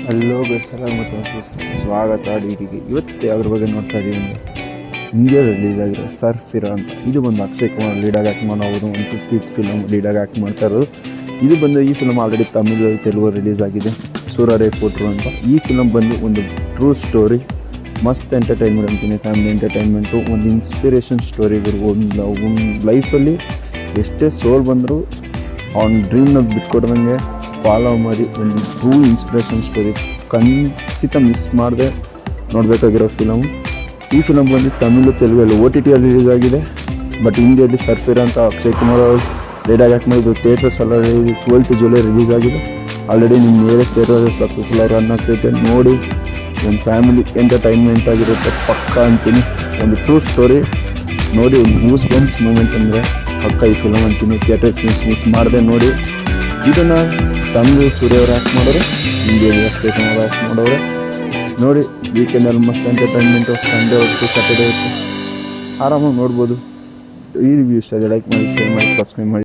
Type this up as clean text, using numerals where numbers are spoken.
Hello ಬೆಸ್ಸಲ ಮತ್ತು ಸ್ವಾಗತ ಡಿಟಿಗೆ. ಇವತ್ತು ಅದ್ರ ಬಗ್ಗೆ ನೋಡ್ತಾ ಇದ್ದೀವಿ ಅಂದರೆ ಇಂಡಿಯಾ ರಿಲೀಸ್ ಆಗಿರೋ ಸರ್ಫಿರಾ ಅಂತ. ಇದು ಬಂದು ಅಕ್ಷಯ್ ಕುಮಾರ್ ಲೀಡಾಗಿ ಆ್ಯಕ್ಟ್ ಮಾಡೋ ಅವರು ಒಂದು 50th ಫಿಲಮ್ ಲೀಡಾಗಿ ಆ್ಯಕ್ಟ್ ಮಾಡ್ತಾ ಇರೋದು. ಇದು ಬಂದು ಈ film already Tamil Telugu release ಆಗಿದೆ, ಸೂರರೇ ಕೊಟ್ಟರು ಅಂತ. ಈ ಫಿಲಮ್ ಬಂದು ಒಂದು ಟ್ರೂ ಸ್ಟೋರಿ, ಮಸ್ತ್ ಎಂಟರ್ಟೈನ್ಮೆಂಟ್ ಅಂತೀನಿ, ಫ್ಯಾಮಿಲಿ ಎಂಟರ್ಟೈನ್ಮೆಂಟು, ಒಂದು ಇನ್ಸ್ಪಿರೇಷನ್ ಸ್ಟೋರಿ. ಒಂದು ಲೈಫಲ್ಲಿ ಎಷ್ಟೇ ಸೋಲ್ ಬಂದರೂ ಅವ್ನ ಡ್ರೀಮ್ನ ಬಿಟ್ಕೊಡ್ದಂಗೆ ಫಾಲೋ ಮಾಡಿ ಒಂದು ಟ್ರೂ ಇನ್ಸ್ಪಿರೇಷನ್ ಸ್ಟೋರಿ. ಖಂಡಿತ ಮಿಸ್ ಮಾಡದೆ ನೋಡಬೇಕಾಗಿರೋ ಫಿಲಮು. ಈ ಫಿಲಮ್ ಬಂದು ತಮಿಳು ತೆಲುಗಲ್ಲಿ OTT ರಿಲೀಸ್ ಆಗಿದೆ. ಬಟ್ ಹಿಂದಿಯಲ್ಲಿ ಸರ್ಫಿರಾ ಅಂತ ಅಕ್ಷಯ್ ಕುಮಾರ್ ಅವರು ಲೀಡಾಗಿ ಆ್ಯಕ್ಟ್ ಮಾಡಿದ್ದು. Theatres already 12th July release ಆಗಿದೆ. ಆಲ್ರೆಡಿ ನಿಮ್ಮ ನಿಯರೆಸ್ಟ್ ಥಿಯೇಟರ್ ಸಕ್ಸಸ್ಫುಲ್ ರನ್ ಆಗ್ತೈತೆ. ನೋಡಿ, ಒಂದು ಫ್ಯಾಮಿಲಿ ಎಂಟರ್ಟೈನ್ಮೆಂಟ್ ಆಗಿರುತ್ತೆ ಪಕ್ಕ ಅಂತೀನಿ. ಒಂದು ಟ್ರೂ ಸ್ಟೋರಿ ನೋಡಿ, ಒಂದು ಗೂಸ್ ಬಂಪ್ಸ್ ಮೂಮೆಂಟ್ ಅಂದರೆ ಪಕ್ಕ ಈ ಫಿಲಮ್ ಅಂತೀನಿ. ಥಿಯೇಟರ್ಸ್ ಮಿಸ್ ಮಾಡದೆ ನೋಡಿ. ಇದನ್ನು ತಮಿಳು ಸೂರ್ಯ ಅವರು ಆ್ಯಕ್ಟ್ ಮಾಡೋರು, ಹಿಂದಿಯಲ್ಲಿ ಅಕ್ಷಯ್ ಕುಮಾರ್ ಆ್ಯಕ್ಟ್ ಮಾಡೋರು. ನೋಡಿ, ವೀಕೆಂಡಲ್ಲಿ ಮಸ್ತ್ ಎಂಟರ್ಟೈನ್ಮೆಂಟು. ಸಂಡೇ ಹೊತ್ತು ಸ್ಯಾಟರ್ಡೇ ಹೊತ್ತು ಆರಾಮಾಗಿ ನೋಡ್ಬೋದು. ಈ ರಿವ್ಯೂ ಇಷ್ಟ ಲೈಕ್ ಮಾಡಿ, ಶೇರ್ ಮಾಡಿ, ಸಬ್ಸ್ಕ್ರೈಬ್ ಮಾಡಿ.